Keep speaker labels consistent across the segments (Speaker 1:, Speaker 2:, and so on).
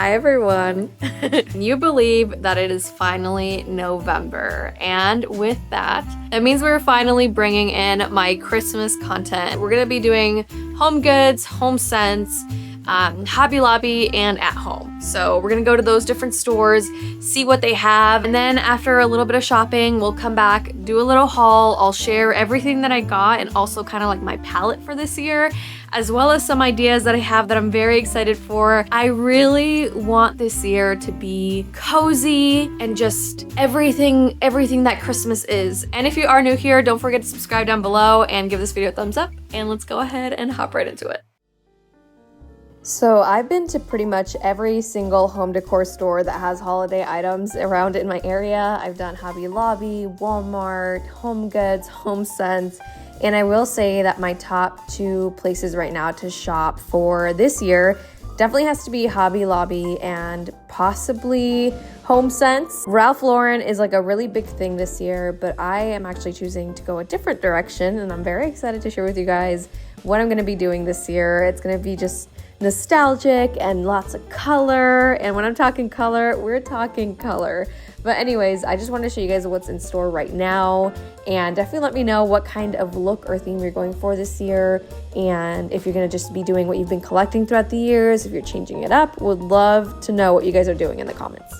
Speaker 1: Hi everyone. Can you believe that it is finally November? And with that, it means we're finally bringing in my Christmas content. We're gonna be doing HomeGoods, HomeSense, Hobby Lobby, and at home. So we're gonna go to those different stores, see what they have, and then after a little bit of shopping, we'll come back, do a little haul. I'll share everything that I got and also kind of like my palette for this year, as well as some ideas that I have that I'm very excited for. I really want this year to be cozy and just everything that Christmas is. And if you are new here, don't forget to subscribe down below and give this video a thumbs up, and let's go ahead and hop right into it. So I've been to pretty much every single home decor store that has holiday items around in my area. I've done Hobby Lobby, Walmart, HomeGoods, HomeSense, and I will say that my top two places right now to shop for this year definitely has to be Hobby Lobby and possibly HomeSense. Ralph Lauren is like a really big thing this year, but I am actually choosing to go a different direction, and I'm very excited to share with you guys what I'm gonna be doing this year. It's gonna be just nostalgic and lots of color, and when I'm talking color, we're talking color. But anyways, I just wanted to show you guys what's in store right now, and definitely let me know what kind of look or theme you're going for this year, and if you're gonna just be doing what you've been collecting throughout the years, if you're changing it up. Would love to know what you guys are doing in the comments.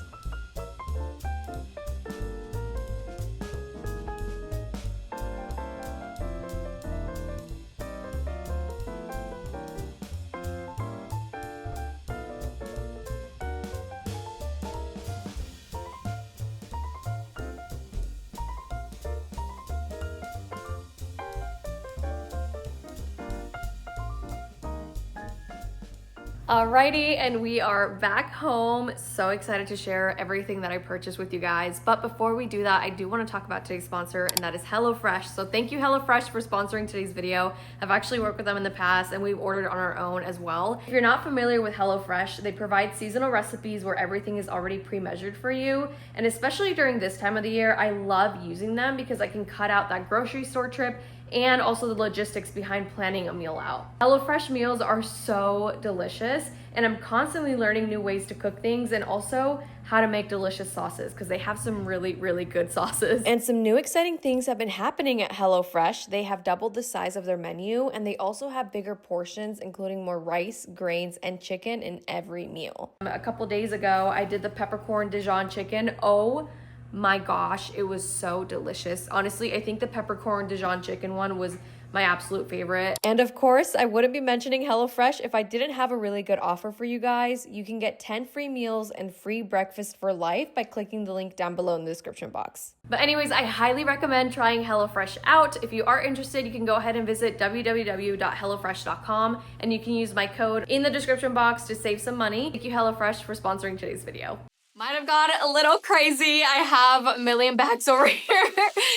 Speaker 1: Alrighty, and we are back home. So excited to share everything that I purchased with you guys. But before we do that, I do want to talk about today's sponsor, and that is HelloFresh. So thank you, HelloFresh, for sponsoring today's video. I've actually worked with them in the past, and we've ordered on our own as well. If you're not familiar with HelloFresh, they provide seasonal recipes where everything is already pre-measured for you. And especially during this time of the year, I love using them because I can cut out that grocery store trip and also the logistics behind planning a meal out. HelloFresh meals are so delicious, and I'm constantly learning new ways to cook things and also how to make delicious sauces because they have some really, really good sauces. And some new exciting things have been happening at HelloFresh. They have doubled the size of their menu, and they also have bigger portions, including more rice, grains, and chicken in every meal. A couple days ago, I did the peppercorn Dijon chicken. Oh my gosh, it was so delicious. Honestly, I think the peppercorn Dijon chicken one was my absolute favorite. And of course, I wouldn't be mentioning HelloFresh if I didn't have a really good offer for you guys. You can get 10 free meals and free breakfast for life by clicking the link down below in the description box. But anyways, I highly recommend trying HelloFresh out. If you are interested, you can go ahead and visit www.hellofresh.com, and you can use my code in the description box to save some money. Thank you, HelloFresh, for sponsoring today's video. Might have got a little crazy. I have a million bags over here.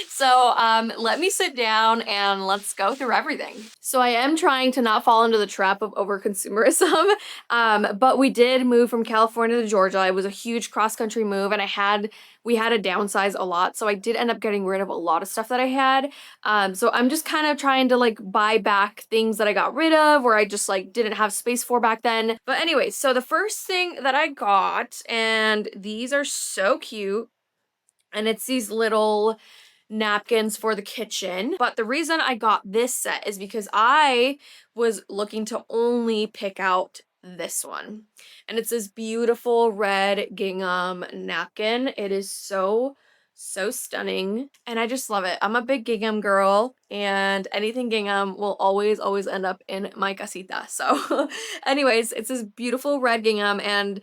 Speaker 1: So let me sit down and let's go through everything. So I am trying to not fall into the trap of over-consumerism, but we did move from California to Georgia. It was a huge cross-country move, and we had to downsize a lot. So I did end up getting rid of a lot of stuff that I had. So I'm just kind of trying to like buy back things that I got rid of or I just like didn't have space for back then. But anyway, so the first thing that I got, and these are so cute, and it's these little napkins for the kitchen. But the reason I got this set is because I was looking to only pick out this one, and it's this beautiful red gingham napkin. It is so stunning, and I just love it. I'm a big gingham girl, and anything gingham will always end up in my casita. So anyways, it's this beautiful red gingham, and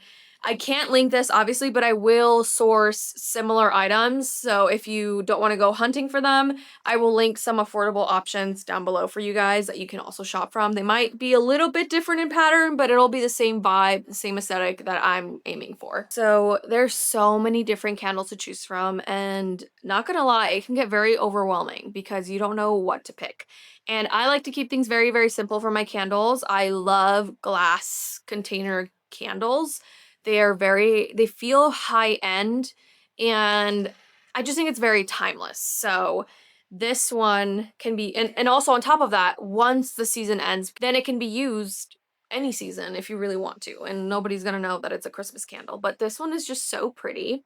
Speaker 1: I can't link this obviously, but I will source similar items. So if you don't want to go hunting for them, I will link some affordable options down below for you guys that you can also shop from. They might be a little bit different in pattern, but it'll be the same vibe, the same aesthetic that I'm aiming for. So there's so many different candles to choose from, and not gonna lie, it can get very overwhelming because you don't know what to pick. And I like to keep things very, very simple for my candles. I love glass container candles. They feel high end, and I just think it's very timeless. So this one can be, and also on top of that, once the season ends, then it can be used any season if you really want to, and nobody's gonna know that it's a Christmas candle. But this one is just so pretty,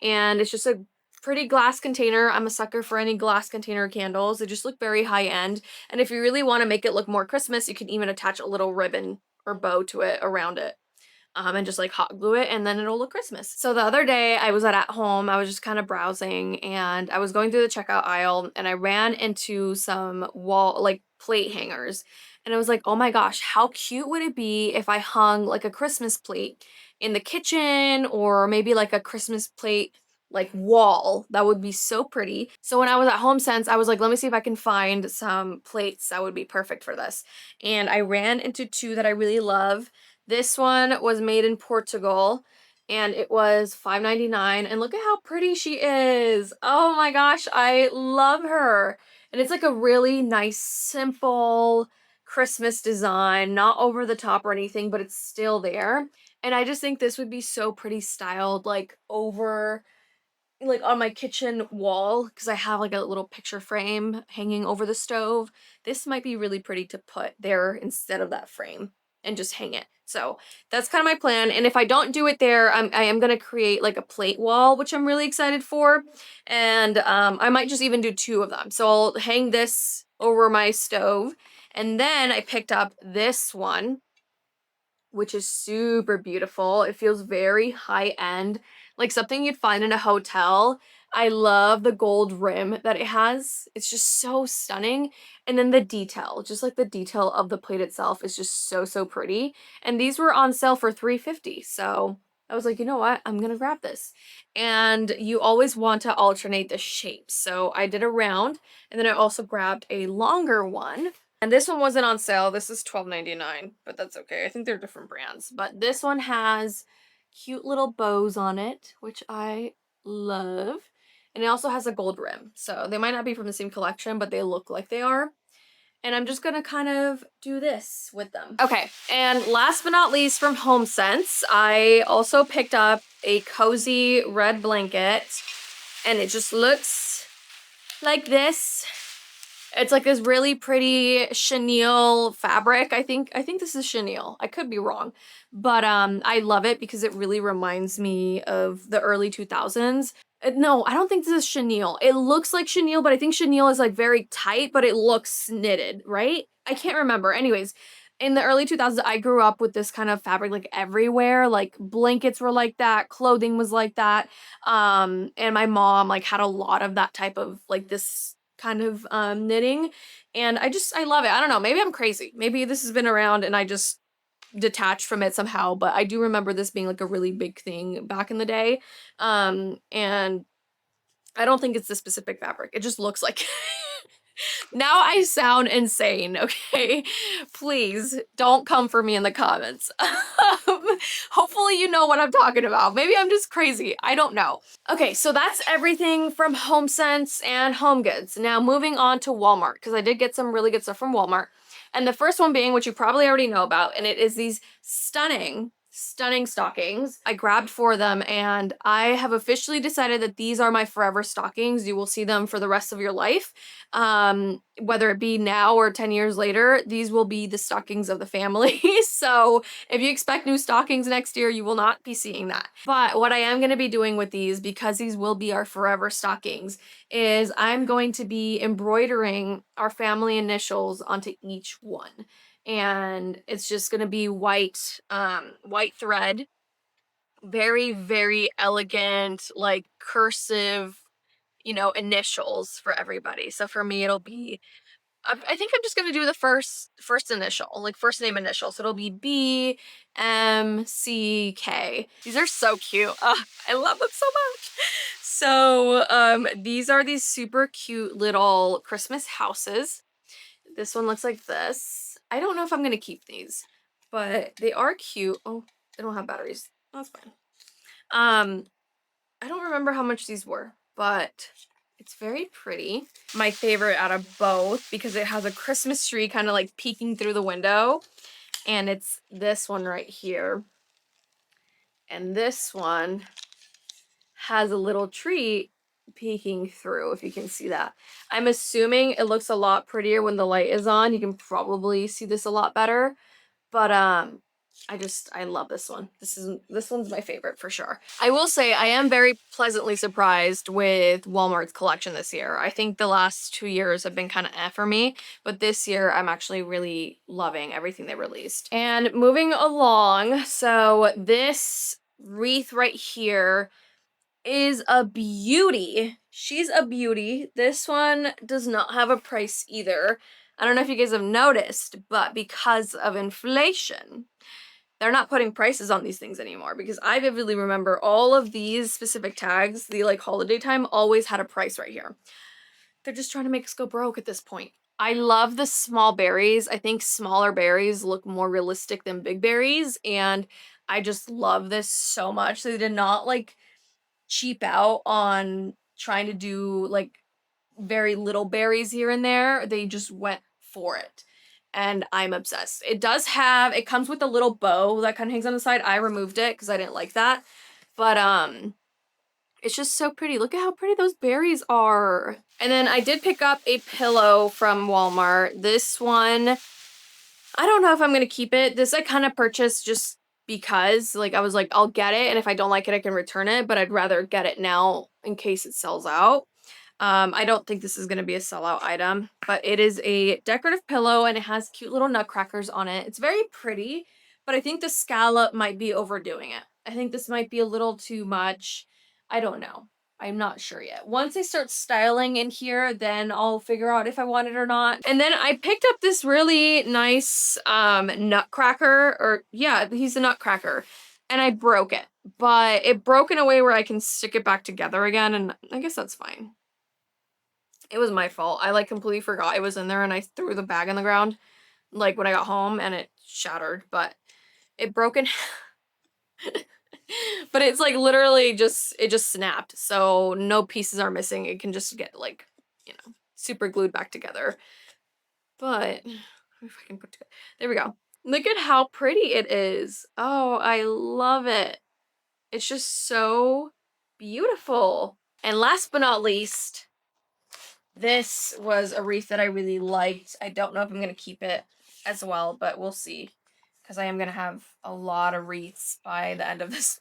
Speaker 1: and it's just a pretty glass container. I'm a sucker for any glass container candles. They just look very high end, and if you really want to make it look more Christmas, you can even attach a little ribbon or bow to it around it, and just like hot glue it, and then it'll look Christmas. So the other day I was at home, I was just kind of browsing, and I was going through the checkout aisle, and I ran into some wall, like plate hangers. And I was like, oh my gosh, how cute would it be if I hung like a Christmas plate in the kitchen, or maybe like a Christmas plate like wall? That would be so pretty. So when I was at HomeSense, I was like, let me see if I can find some plates that would be perfect for this. And I ran into two that I really love. This one was made in Portugal, and it was $5.99, and look at how pretty she is. Oh my gosh, I love her. And it's like a really nice, simple Christmas design, not over the top or anything, but it's still there. And I just think this would be so pretty styled, like over like on my kitchen wall, because I have like a little picture frame hanging over the stove. This might be really pretty to put there instead of that frame and just hang it. So that's kind of my plan. And if I don't do it there, I am going to create like a plate wall, which I'm really excited for. And I might just even do two of them. So I'll hang this over my stove. And then I picked up this one, which is super beautiful. It feels very high end, like something you'd find in a hotel. I love the gold rim that it has. It's just so stunning. And then the detail, just like the detail of the plate itself is just so, so pretty. And these were on sale for $3.50. So I was like, you know what? I'm gonna grab this. And you always want to alternate the shapes. So I did a round, and then I also grabbed a longer one. And this one wasn't on sale. This is $12.99, but that's okay. I think they're different brands. But this one has cute little bows on it, which I love. And it also has a gold rim. So they might not be from the same collection, but they look like they are. And I'm just gonna kind of do this with them. Okay, and last but not least, from HomeSense, I also picked up a cozy red blanket, and it just looks like this. It's like this really pretty chenille fabric. I think this is chenille. I could be wrong. But I love it because it really reminds me of the early 2000s. No, I don't think this is chenille. It looks like chenille, but I think chenille is like very tight, but it looks knitted, right? I can't remember. Anyways, in the early 2000s, I grew up with this kind of fabric like everywhere. Like blankets were like that, clothing was like that. And my mom like had a lot of that type of like this kind of knitting, and I love it. I don't know, maybe I'm crazy. Maybe this has been around and I just detached from it somehow, but I do remember this being like a really big thing back in the day. And I don't think it's the specific fabric. It just looks like Now I sound insane, okay? Please don't come for me in the comments. Hopefully you know what I'm talking about. Maybe I'm just crazy. I don't know. Okay, so that's everything from HomeSense and HomeGoods. Now moving on to Walmart, because I did get some really good stuff from Walmart. And the first one being, which you probably already know about, and it is these stunning stockings. I grabbed 4 of them, and I have officially decided that these are my forever stockings. You will see them for the rest of your life. Whether it be now or 10 years later, these will be the stockings of the family. So if you expect new stockings next year, you will not be seeing that. But what I am going to be doing with these, because these will be our forever stockings, is I'm going to be embroidering our family initials onto each one. And it's just gonna be white thread, very, very elegant, like cursive, initials for everybody. So for me, it'll be, I think I'm just gonna do the first initial, like first name initial. So it'll be BMCK. These are so cute. I love them so much. So these are these super cute little Christmas houses. This one looks like this. I don't know if I'm gonna keep these, but they are cute. Oh, they don't have batteries. That's fine. I don't remember how much these were, but it's very pretty. My favorite out of both, because it has a Christmas tree kind of like peeking through the window, and it's this one right here. And this one has a little tree peeking through, if you can see that. I'm assuming it looks a lot prettier when the light is on. You can probably see this a lot better, But I love this one. This one's my favorite for sure. I will say I am very pleasantly surprised with Walmart's collection this year. I think the last 2 years have been kind of for me, but this year I'm actually really loving everything they released. And moving along, so this wreath right here is a beauty. She's a beauty. This one does not have a price either. I don't know if you guys have noticed, but because of inflation, they're not putting prices on these things anymore, because I vividly remember all of these specific tags, the like holiday time, always had a price right here. They're just trying to make us go broke at this point. I love the small berries. I think smaller berries look more realistic than big berries, and I just love this so much. They did not like cheap out on trying to do like very little berries here and there. They just went for it. And I'm obsessed. It comes with a little bow that kind of hangs on the side. I removed it because I didn't like that. But it's just so pretty. Look at how pretty those berries are. And then I did pick up a pillow from Walmart. This one, I don't know if I'm gonna keep it. This I kind of purchased just because, like, I was like, I'll get it, and if I don't like it, I can return it, but I'd rather get it now in case it sells out. I don't think this is going to be a sellout item, but it is a decorative pillow and it has cute little nutcrackers on it. It's very pretty, but I think the scallop might be overdoing it. I think this might be a little too much. I don't know. I'm not sure yet. Once I start styling in here, then I'll figure out if I want it or not. And then I picked up this really nice nutcracker, or yeah, he's a nutcracker, and I broke it. But it broke in a way where I can stick it back together again, and I guess that's fine. It was my fault. I like completely forgot it was in there and I threw the bag on the ground like when I got home and it shattered, but it broke in but it's like literally it just snapped. So no pieces are missing. It can just get like, super glued back together. But if I can put it, there we go. Look at how pretty it is. Oh, I love it. It's just so beautiful. And last but not least, this was a wreath that I really liked. I don't know if I'm going to keep it as well, but we'll see. Because I am going to have a lot of wreaths by the end of this.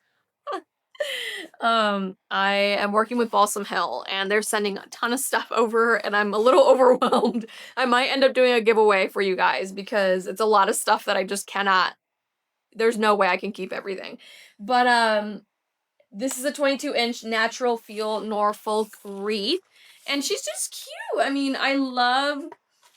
Speaker 1: I am working with Balsam Hill, and they're sending a ton of stuff over, and I'm a little overwhelmed. I might end up doing a giveaway for you guys, because it's a lot of stuff that I just cannot. There's no way I can keep everything. But, this is a 22-inch natural feel Norfolk wreath. And she's just cute. I mean, I love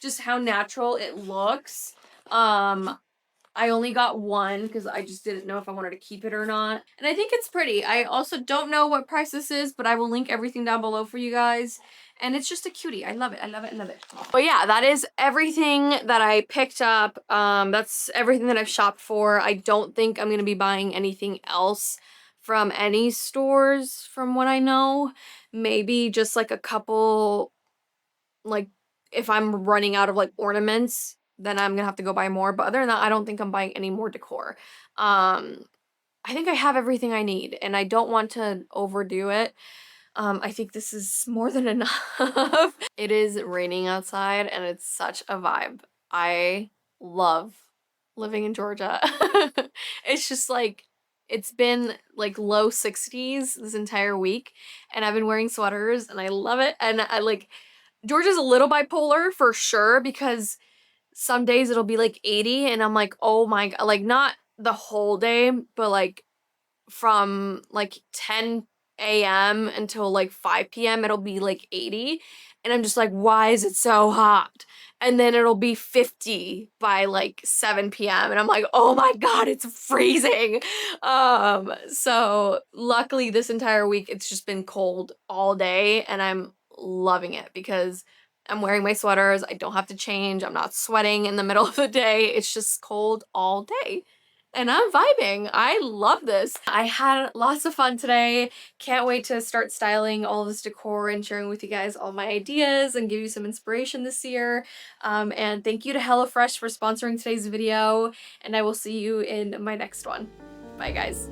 Speaker 1: just how natural it looks. I only got one because I just didn't know if I wanted to keep it or not. And I think it's pretty. I also don't know what price this is, but I will link everything down below for you guys. And it's just a cutie. I love it. I love it. I love it. But yeah, that is everything that I picked up. That's everything that I've shopped for. I don't think I'm going to be buying anything else from any stores from what I know. Maybe just like a couple, like if I'm running out of like ornaments, then I'm gonna have to go buy more. But other than that, I don't think I'm buying any more decor. I think I have everything I need, and I don't want to overdo it. I think this is more than enough. It is raining outside, and it's such a vibe. I love living in Georgia. It's just like, it's been like low 60s this entire week, and I've been wearing sweaters, and I love it. And I like, Georgia's a little bipolar for sure, because some days it'll be like 80 and I'm like, oh my God, like not the whole day, but like from like 10 a.m. until like 5 p.m. it'll be like 80. And I'm just like, why is it so hot? And then it'll be 50 by like 7 p.m. And I'm like, oh my God, it's freezing. So luckily this entire week it's just been cold all day, and I'm loving it because I'm wearing my sweaters. I don't have to change. I'm not sweating in the middle of the day. It's just cold all day. And I'm vibing. I love this. I had lots of fun today. Can't wait to start styling all of this decor and sharing with you guys all my ideas and give you some inspiration this year. And thank you to HelloFresh for sponsoring today's video. And I will see you in my next one. Bye, guys.